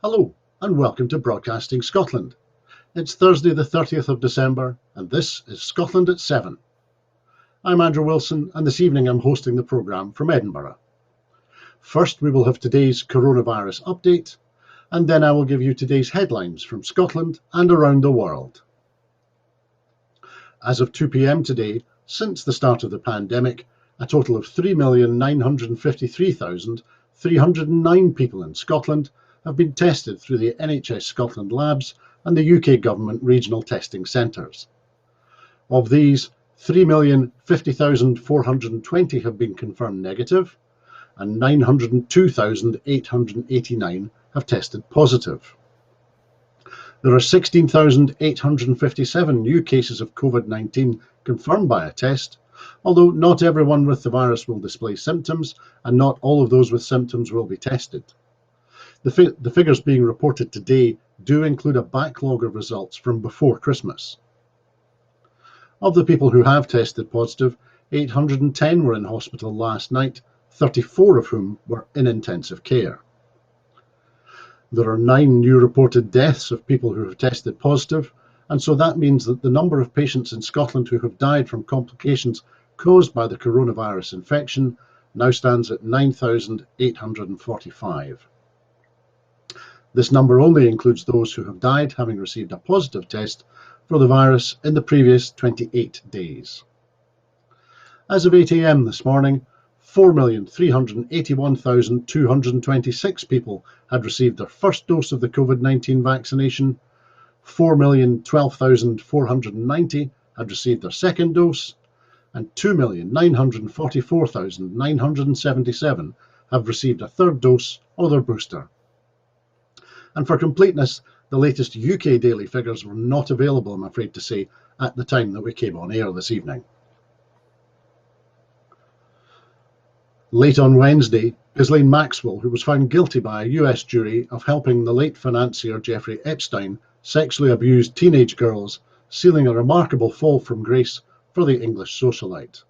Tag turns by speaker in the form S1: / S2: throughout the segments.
S1: Hello and welcome to Broadcasting Scotland. It's Thursday the 30th of December and this is Scotland at 7. I'm Andrew Wilson and this evening I'm hosting the programme from Edinburgh. First we will have today's coronavirus update and then I will give you today's headlines from Scotland and around the world. As of 2 p.m. today, since the start of the pandemic, a total of 3,953,309 people in Scotland have been tested through the NHS Scotland labs and the UK Government regional testing centres. Of these, 3,050,420 have been confirmed negative and 902,889 have tested positive. There are 16,857 new cases of COVID-19 confirmed by a test, although not everyone with the virus will display symptoms and not all of those with symptoms will be tested. The figures being reported today do include a backlog of results from before Christmas. Of the people who have tested positive, 810 were in hospital last night, 34 of whom were in intensive care. There are 9 new reported deaths of people who have tested positive, and so that means that the number of patients in Scotland who have died from complications caused by the coronavirus infection now stands at 9,845. This number only includes those who have died having received a positive test for the virus in the previous 28 days. As of 8 a.m. this morning, 4,381,226 people had received their first dose of the COVID-19 vaccination, 4,012,490 had received their second dose, and 2,944,977 have received a third dose or their booster. And for completeness, the latest UK daily figures were not available, I'm afraid to say, at the time that we came on air this evening. Late on Wednesday, Ghislaine Maxwell, who was found guilty by a US jury of helping the late financier Jeffrey Epstein sexually abuse teenage girls, sealing a remarkable fall from grace for the English socialite.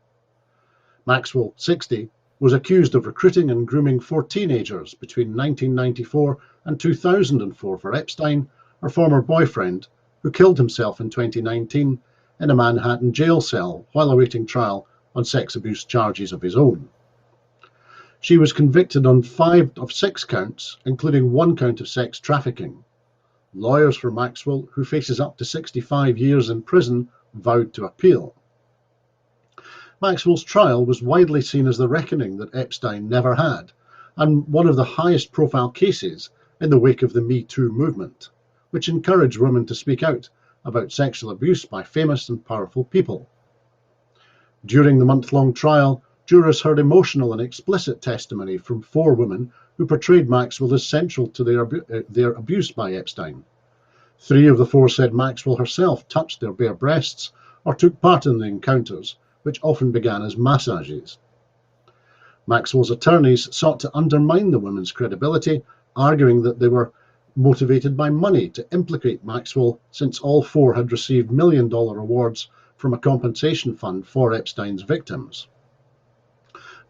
S1: Maxwell, 60, was accused of recruiting and grooming 4 teenagers between 1994 and 2004 for Epstein, her former boyfriend, who killed himself in 2019 in a Manhattan jail cell while awaiting trial on sex abuse charges of his own. She was convicted on 5 of 6 counts, including 1 count of sex trafficking. Lawyers for Maxwell, who faces up to 65 years in prison, vowed to appeal. Maxwell's trial was widely seen as the reckoning that Epstein never had, and one of the highest profile cases in the wake of the Me Too movement, which encouraged women to speak out about sexual abuse by famous and powerful people. During the month-long trial, jurors heard emotional and explicit testimony from 4 women who portrayed Maxwell as central to their abuse by Epstein. 3 of the 4 said Maxwell herself touched their bare breasts or took part in the encounters, which often began as massages. Maxwell's attorneys sought to undermine the women's credibility, arguing that they were motivated by money to implicate Maxwell, since all 4 had received million-dollar awards from a compensation fund for Epstein's victims.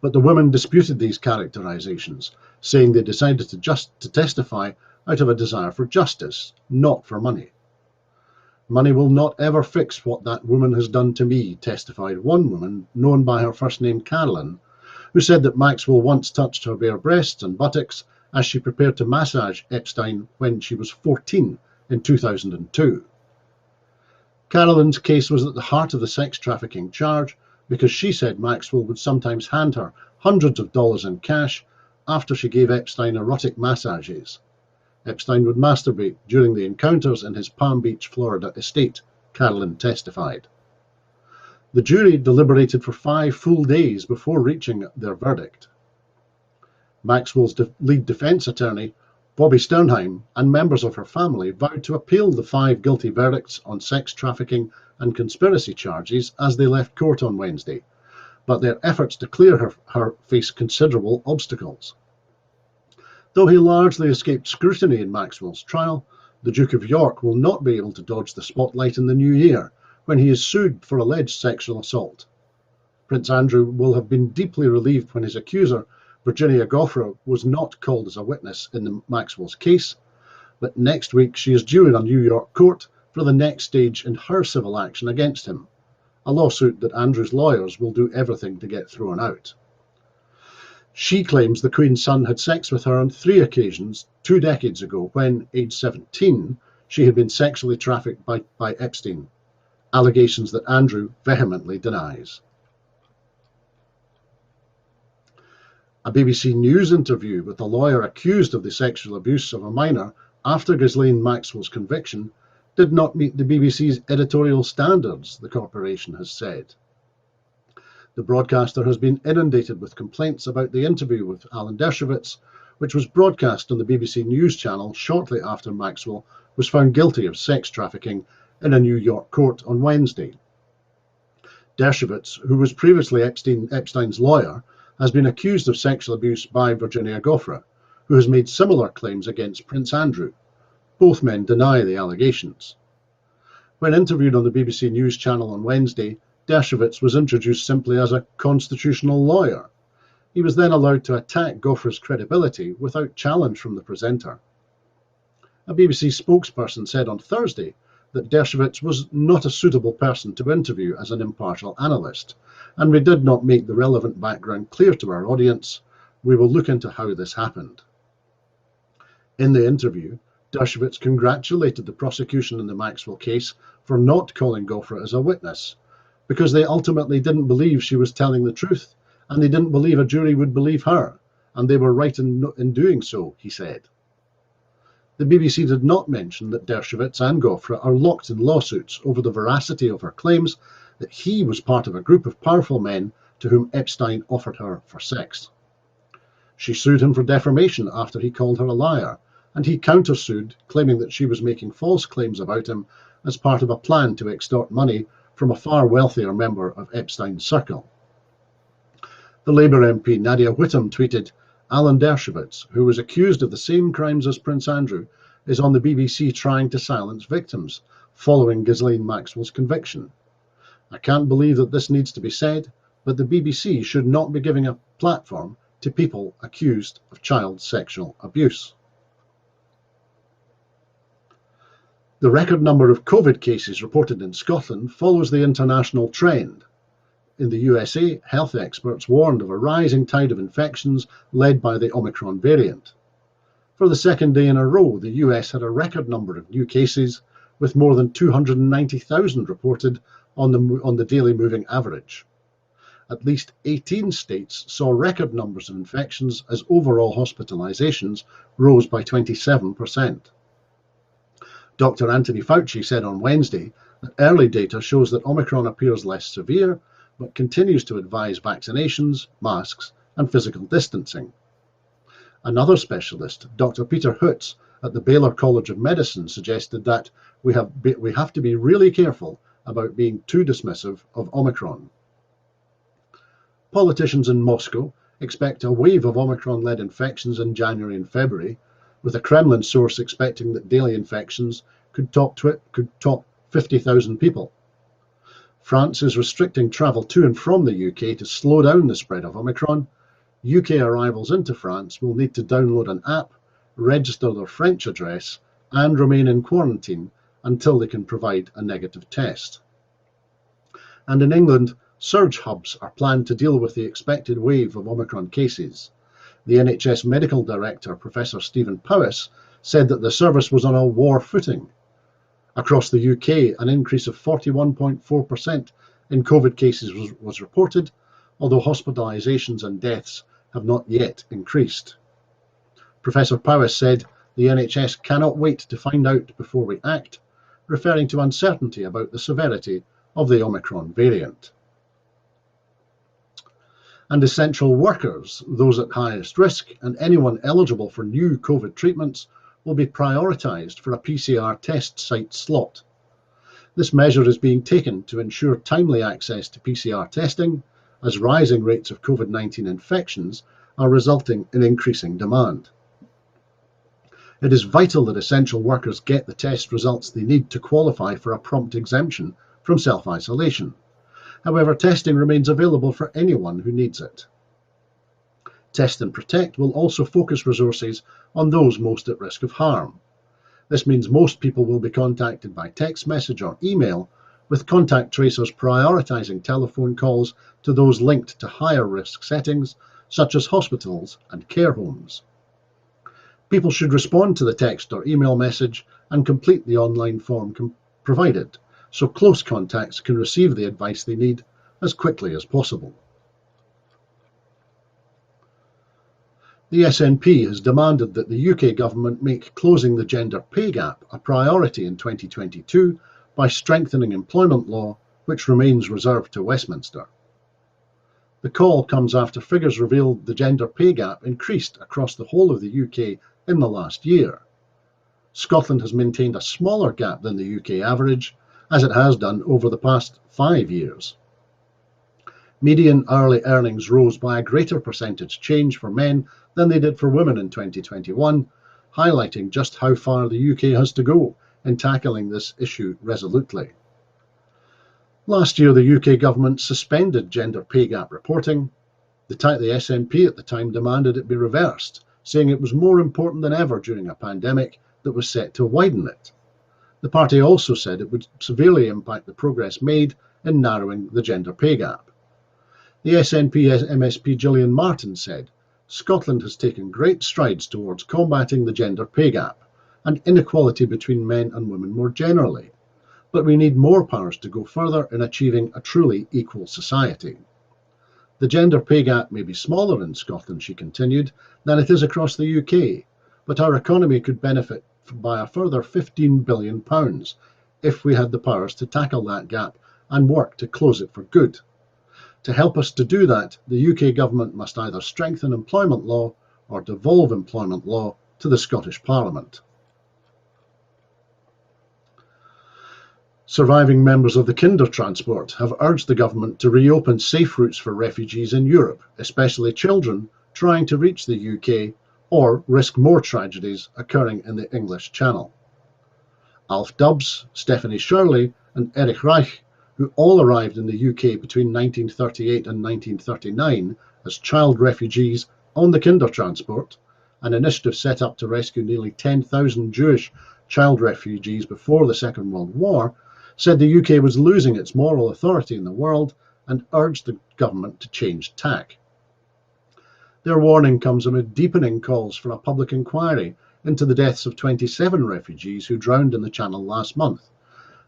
S1: But the women disputed these characterizations, saying they decided to testify out of a desire for justice, not for money. "Money will not ever fix what that woman has done to me," testified one woman, known by her first name Carolyn, who said that Maxwell once touched her bare breasts and buttocks as she prepared to massage Epstein when she was 14 in 2002. Carolyn's case was at the heart of the sex trafficking charge because she said Maxwell would sometimes hand her hundreds of dollars in cash after she gave Epstein erotic massages. Epstein would masturbate during the encounters in his Palm Beach, Florida estate, Carolyn testified. The jury deliberated for 5 full days before reaching their verdict. Maxwell's lead defense attorney, Bobby Sternheim, and members of her family vowed to appeal the 5 guilty verdicts on sex trafficking and conspiracy charges as they left court on Wednesday, but their efforts to clear her face considerable obstacles. Though he largely escaped scrutiny in Maxwell's trial, the Duke of York will not be able to dodge the spotlight in the new year, when he is sued for alleged sexual assault. Prince Andrew will have been deeply relieved when his accuser, Virginia Giuffre, was not called as a witness in Maxwell's case, but next week she is due in a New York court for the next stage in her civil action against him, a lawsuit that Andrew's lawyers will do everything to get thrown out. She claims the Queen's son had sex with her on 3 occasions 2 decades ago when, aged 17, she had been sexually trafficked by Epstein, allegations that Andrew vehemently denies. A BBC News interview with a lawyer accused of the sexual abuse of a minor after Ghislaine Maxwell's conviction did not meet the BBC's editorial standards, the corporation has said. The broadcaster has been inundated with complaints about the interview with Alan Dershowitz, which was broadcast on the BBC News channel shortly after Maxwell was found guilty of sex trafficking in a New York court on Wednesday. Dershowitz, who was previously Epstein's lawyer, has been accused of sexual abuse by Virginia Giuffre, who has made similar claims against Prince Andrew. Both men deny the allegations. When interviewed on the BBC News channel on Wednesday, Dershowitz was introduced simply as a constitutional lawyer. He was then allowed to attack Giuffre's credibility without challenge from the presenter. A BBC spokesperson said on Thursday that Dershowitz was not a suitable person to interview as an impartial analyst, and we did not make the relevant background clear to our audience. We will look into how this happened. In the interview, Dershowitz congratulated the prosecution in the Maxwell case for not calling Giuffre as a witness, because they ultimately didn't believe she was telling the truth, and they didn't believe a jury would believe her, and they were right in doing so, he said. The BBC did not mention that Dershowitz and Giuffre are locked in lawsuits over the veracity of her claims that he was part of a group of powerful men to whom Epstein offered her for sex. She sued him for defamation after he called her a liar, and he countersued, claiming that she was making false claims about him as part of a plan to extort money from a far wealthier member of Epstein's circle. The Labour MP Nadia Whittome tweeted, "Alan Dershowitz, who was accused of the same crimes as Prince Andrew, is on the BBC trying to silence victims, following Ghislaine Maxwell's conviction. I can't believe that this needs to be said, but the BBC should not be giving a platform to people accused of child sexual abuse." The record number of COVID cases reported in Scotland follows the international trend. In the USA, health experts warned of a rising tide of infections led by the Omicron variant. For the second day in a row, the US had a record number of new cases, with more than 290,000 reported on the daily moving average. At least 18 states saw record numbers of infections as overall hospitalizations rose by 27%. Dr. Anthony Fauci said on Wednesday that early data shows that Omicron appears less severe, but continues to advise vaccinations, masks, and physical distancing. Another specialist, Dr. Peter Hutz at the Baylor College of Medicine, suggested that we have to be really careful about being too dismissive of Omicron. Politicians in Moscow expect a wave of Omicron-led infections in January and February, with a Kremlin source expecting that daily infections could top 50,000 people. France is restricting travel to and from the UK to slow down the spread of Omicron. UK arrivals into France will need to download an app, register their French address, and remain in quarantine until they can provide a negative test. And in England, surge hubs are planned to deal with the expected wave of Omicron cases. The NHS Medical Director, Professor Stephen Powis, said that the service was on a war footing. Across the UK, an increase of 41.4% in COVID cases was reported, although hospitalisations and deaths have not yet increased. Professor Powis said, "The NHS cannot wait to find out before we act," referring to uncertainty about the severity of the Omicron variant. And essential workers, those at highest risk, and anyone eligible for new COVID treatments will be prioritised for a PCR test site slot. This measure is being taken to ensure timely access to PCR testing, as rising rates of COVID-19 infections are resulting in increasing demand. It is vital that essential workers get the test results they need to qualify for a prompt exemption from self-isolation. However, testing remains available for anyone who needs it. Test and Protect will also focus resources on those most at risk of harm. This means most people will be contacted by text message or email, with contact tracers prioritising telephone calls to those linked to higher risk settings, such as hospitals and care homes. People should respond to the text or email message and complete the online form provided, so close contacts can receive the advice they need as quickly as possible. The SNP has demanded that the UK government make closing the gender pay gap a priority in 2022 by strengthening employment law, which remains reserved to Westminster. The call comes after figures revealed the gender pay gap increased across the whole of the UK in the last year. Scotland has maintained a smaller gap than the UK average, as it has done over the past 5 years. Median hourly earnings rose by a greater percentage change for men than they did for women in 2021, highlighting just how far the UK has to go in tackling this issue resolutely. Last year, the UK government suspended gender pay gap reporting. The SNP at the time demanded it be reversed, saying it was more important than ever during a pandemic that was set to widen it. The party also said it would severely impact the progress made in narrowing the gender pay gap. The SNP MSP Gillian Martin said, "Scotland has taken great strides towards combating the gender pay gap and inequality between men and women more generally, but we need more powers to go further in achieving a truly equal society." The gender pay gap may be smaller in Scotland, she continued, than it is across the UK, but our economy could benefit by a further £15 billion if we had the powers to tackle that gap and work to close it for good. To help us to do that, the UK government must either strengthen employment law or devolve employment law to the Scottish Parliament. Surviving members of the Kindertransport have urged the government to reopen safe routes for refugees in Europe, especially children trying to reach the UK or risk more tragedies occurring in the English Channel. Alf Dubs, Stephanie Shirley and Erich Reich, who all arrived in the UK between 1938 and 1939 as child refugees on the Kindertransport, an initiative set up to rescue nearly 10,000 Jewish child refugees before the Second World War, said the UK was losing its moral authority in the world and urged the government to change tack. Their warning comes amid deepening calls for a public inquiry into the deaths of 27 refugees who drowned in the Channel last month,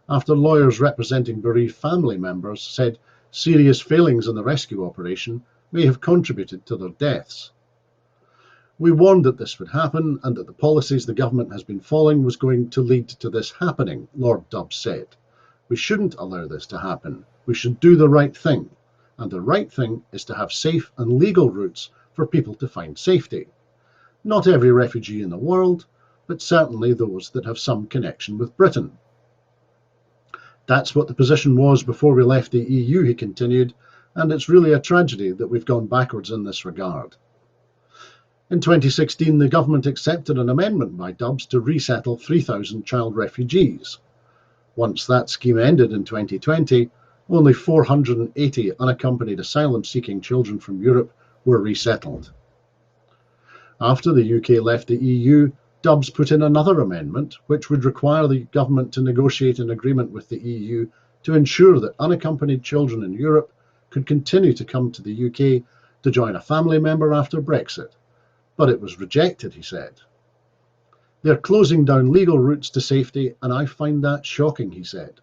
S1: after lawyers representing bereaved family members said serious failings in the rescue operation may have contributed to their deaths. "We warned that this would happen and that the policies the government has been following was going to lead to this happening," Lord Dubs said. "We shouldn't allow this to happen. We should do the right thing. And the right thing is to have safe and legal routes for people to find safety. Not every refugee in the world, but certainly those that have some connection with Britain." "That's what the position was before we left the EU," he continued, "and it's really a tragedy that we've gone backwards in this regard." In 2016, the government accepted an amendment by Dubs to resettle 3,000 child refugees. Once that scheme ended in 2020, only 480 unaccompanied asylum-seeking children from Europe were resettled. After the UK left the EU, Dubs put in another amendment which would require the government to negotiate an agreement with the EU to ensure that unaccompanied children in Europe could continue to come to the UK to join a family member after Brexit. But it was rejected, he said. "They're closing down legal routes to safety, and I find that shocking," he said.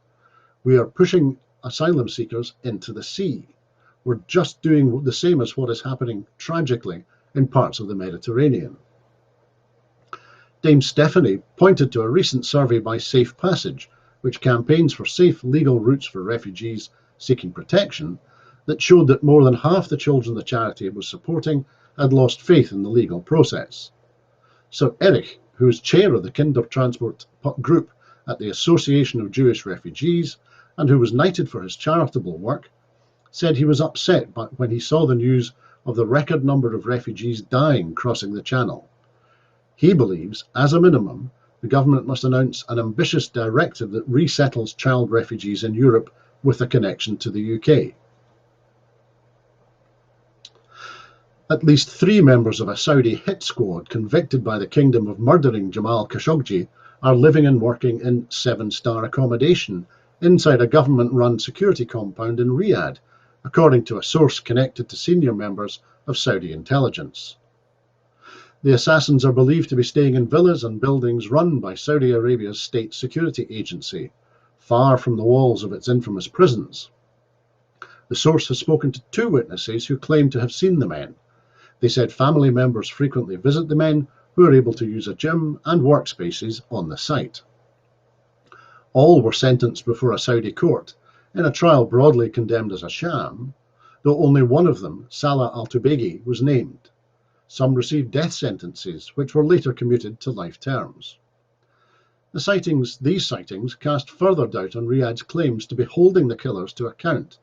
S1: "We are pushing asylum seekers into the sea. We're just doing the same as what is happening tragically in parts of the Mediterranean." Dame Stephanie pointed to a recent survey by Safe Passage, which campaigns for safe legal routes for refugees seeking protection, that showed that more than half the children the charity was supporting had lost faith in the legal process. Sir Erich, who is chair of the Kindertransport group at the Association of Jewish Refugees and who was knighted for his charitable work, said he was upset when he saw the news of the record number of refugees dying crossing the Channel. He believes, as a minimum, the government must announce an ambitious directive that resettles child refugees in Europe with a connection to the UK. At least 3 members of a Saudi hit squad convicted by the kingdom of murdering Jamal Khashoggi are living and working in 7-star accommodation inside a government-run security compound in Riyadh, according to a source connected to senior members of Saudi intelligence. The assassins are believed to be staying in villas and buildings run by Saudi Arabia's state security agency, far from the walls of its infamous prisons. The source has spoken to 2 witnesses who claim to have seen the men. They said family members frequently visit the men, who are able to use a gym and workspaces on the site. All were sentenced before a Saudi court, in a trial broadly condemned as a sham, though only one of them, Salah al-Tubaigi, was named. Some received death sentences, which were later commuted to life terms. These sightings cast further doubt on Riyadh's claims to be holding the killers to account,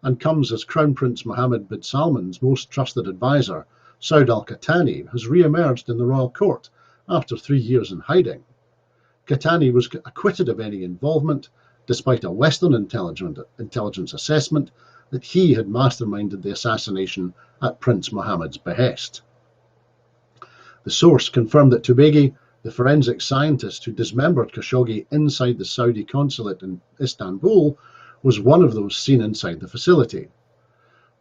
S1: and comes as Crown Prince Mohammed bin Salman's most trusted advisor, Saud al-Qahtani, has re-emerged in the royal court after 3 years in hiding. Qahtani was acquitted of any involvement, despite a Western intelligence assessment that he had masterminded the assassination at Prince Mohammed's behest. The source confirmed that Tubaigi, the forensic scientist who dismembered Khashoggi inside the Saudi consulate in Istanbul, was one of those seen inside the facility.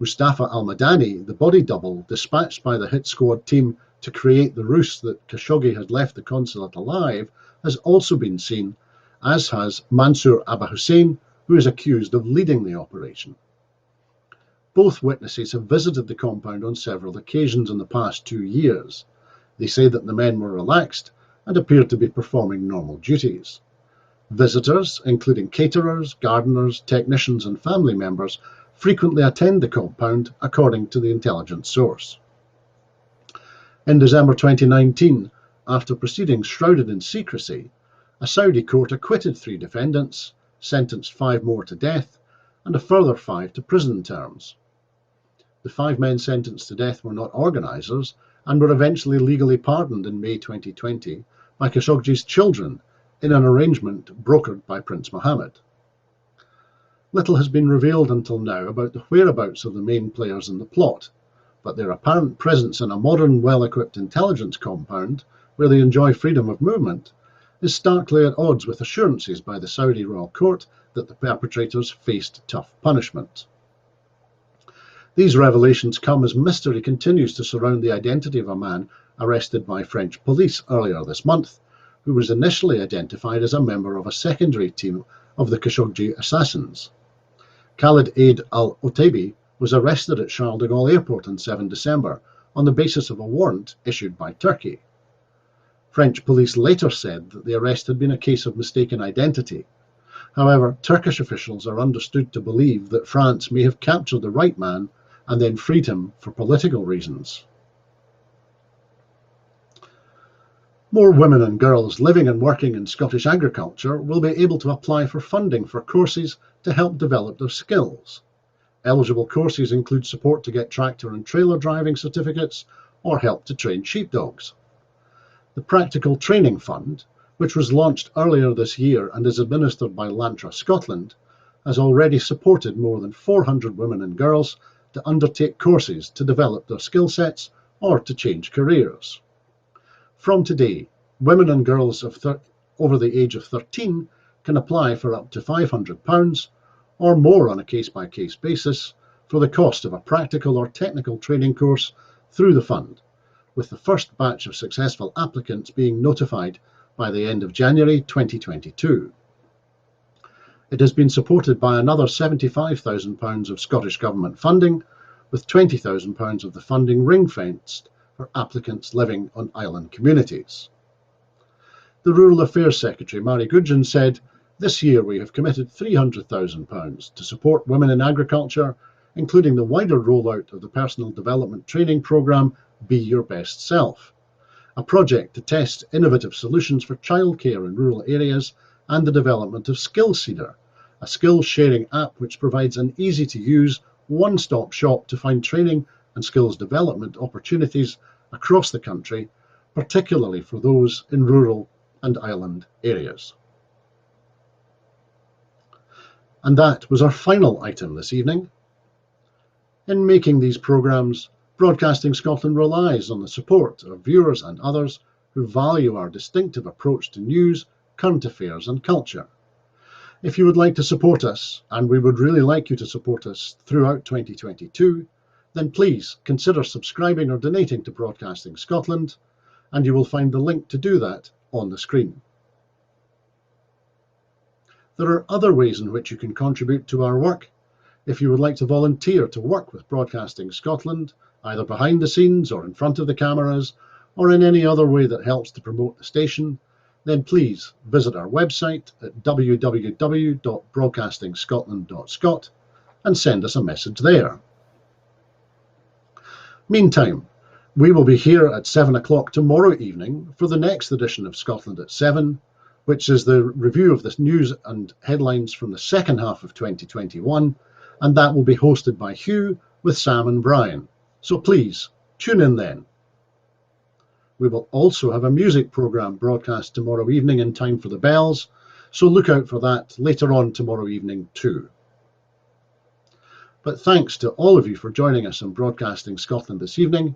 S1: Mustafa al-Madani, the body double dispatched by the hit squad team to create the ruse that Khashoggi had left the consulate alive, has also been seen, as has Mansour Abu Hussein, who is accused of leading the operation. Both witnesses have visited the compound on several occasions in the past 2 years. They say that the men were relaxed and appeared to be performing normal duties. Visitors, including caterers, gardeners, technicians and family members, frequently attend the compound, according to the intelligence source. In December 2019, after proceedings shrouded in secrecy, a Saudi court acquitted 3 defendants, sentenced 5 more to death, and a further 5 to prison terms. The 5 men sentenced to death were not organisers and were eventually legally pardoned in May 2020 by Khashoggi's children in an arrangement brokered by Prince Mohammed. Little has been revealed until now about the whereabouts of the main players in the plot, but their apparent presence in a modern, well-equipped intelligence compound, where they enjoy freedom of movement, is starkly at odds with assurances by the Saudi royal court that the perpetrators faced tough punishment. These revelations come as mystery continues to surround the identity of a man arrested by French police earlier this month, who was initially identified as a member of a secondary team of the Khashoggi assassins. Khalid Eid al-Otaibi was arrested at Charles de Gaulle Airport on 7 December on the basis of a warrant issued by Turkey. French police later said that the arrest had been a case of mistaken identity. However, Turkish officials are understood to believe that France may have captured the right man and then freed him for political reasons. More women and girls living and working in Scottish agriculture will be able to apply for funding for courses to help develop their skills. Eligible courses include support to get tractor and trailer driving certificates or help to train sheepdogs. The Practical Training Fund, which was launched earlier this year and is administered by Lantra Scotland, has already supported more than 400 women and girls to undertake courses to develop their skill sets or to change careers. From today, women and girls over the age of 13 can apply for up to £500 or more on a case-by-case basis for the cost of a practical or technical training course through the fund, with the first batch of successful applicants being notified by the end of January 2022. It has been supported by another £75,000 of Scottish Government funding, with £20,000 of the funding ring-fenced for applicants living on island communities. The Rural Affairs Secretary, Mary Gudgeon, said, "This year we have committed £300,000 to support women in agriculture, including the wider rollout of the Personal Development Training Programme Be Your Best Self, a project to test innovative solutions for childcare in rural areas, and the development of SkillSeeder, a skills-sharing app which provides an easy-to-use, one-stop shop to find training and skills development opportunities across the country, particularly for those in rural and island areas." And that was our final item this evening. In making these programmes, Broadcasting Scotland relies on the support of viewers and others who value our distinctive approach to news, current affairs and culture. If you would like to support us, and we would really like you to support us throughout 2022, then please consider subscribing or donating to Broadcasting Scotland, and you will find the link to do that on the screen. There are other ways in which you can contribute to our work. If you would like to volunteer to work with Broadcasting Scotland, either behind the scenes or in front of the cameras, or in any other way that helps to promote the station, then please visit our website at www.broadcastingscotland.scot and send us a message there. Meantime, we will be here at 7 o'clock tomorrow evening for the next edition of Scotland at 7, which is the review of the news and headlines from the second half of 2021, and that will be hosted by Hugh with Sam and Brian. So please, tune in then. We will also have a music programme broadcast tomorrow evening in time for the bells, so look out for that later on tomorrow evening too. But thanks to all of you for joining us on Broadcasting Scotland this evening.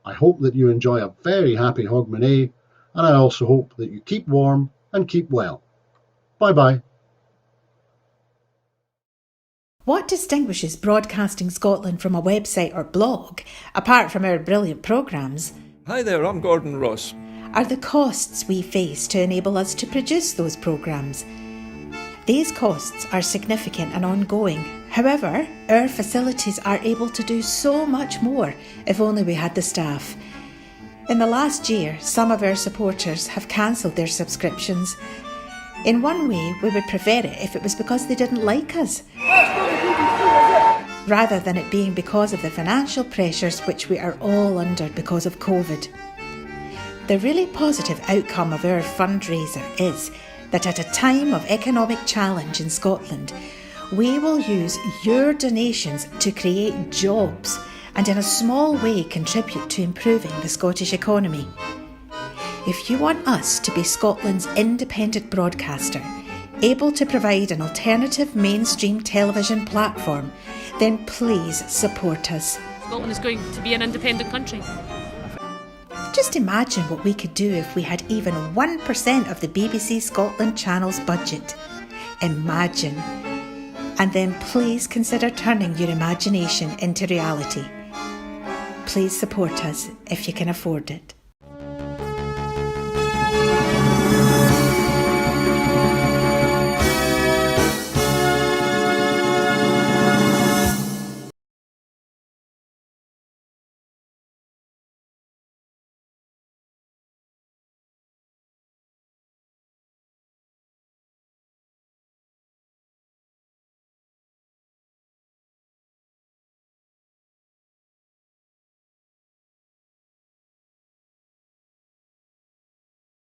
S1: I hope that you enjoy a very happy Hogmanay, and I also hope that you keep warm and keep well. Bye-bye.
S2: What distinguishes Broadcasting Scotland from a website or blog, apart from our brilliant programmes,
S3: Hi there, I'm Gordon Ross.
S2: are the costs we face to enable us to produce those programmes. These costs are significant and ongoing. However, our facilities are able to do so much more if only we had the staff. In the last year, some of our supporters have cancelled their subscriptions. In one way, we would prefer it if it was because they didn't like us, rather than it being because of the financial pressures which we are all under because of COVID. The really positive outcome of our fundraiser is that at a time of economic challenge in Scotland, we will use your donations to create jobs and in a small way contribute to improving the Scottish economy. If you want us to be Scotland's independent broadcaster, able to provide an alternative mainstream television platform, then please support us.
S4: Scotland is going to be an independent country.
S2: Just imagine what we could do if we had even 1% of the BBC Scotland channel's budget. Imagine. And then please consider turning your imagination into reality. Please support us if you can afford it.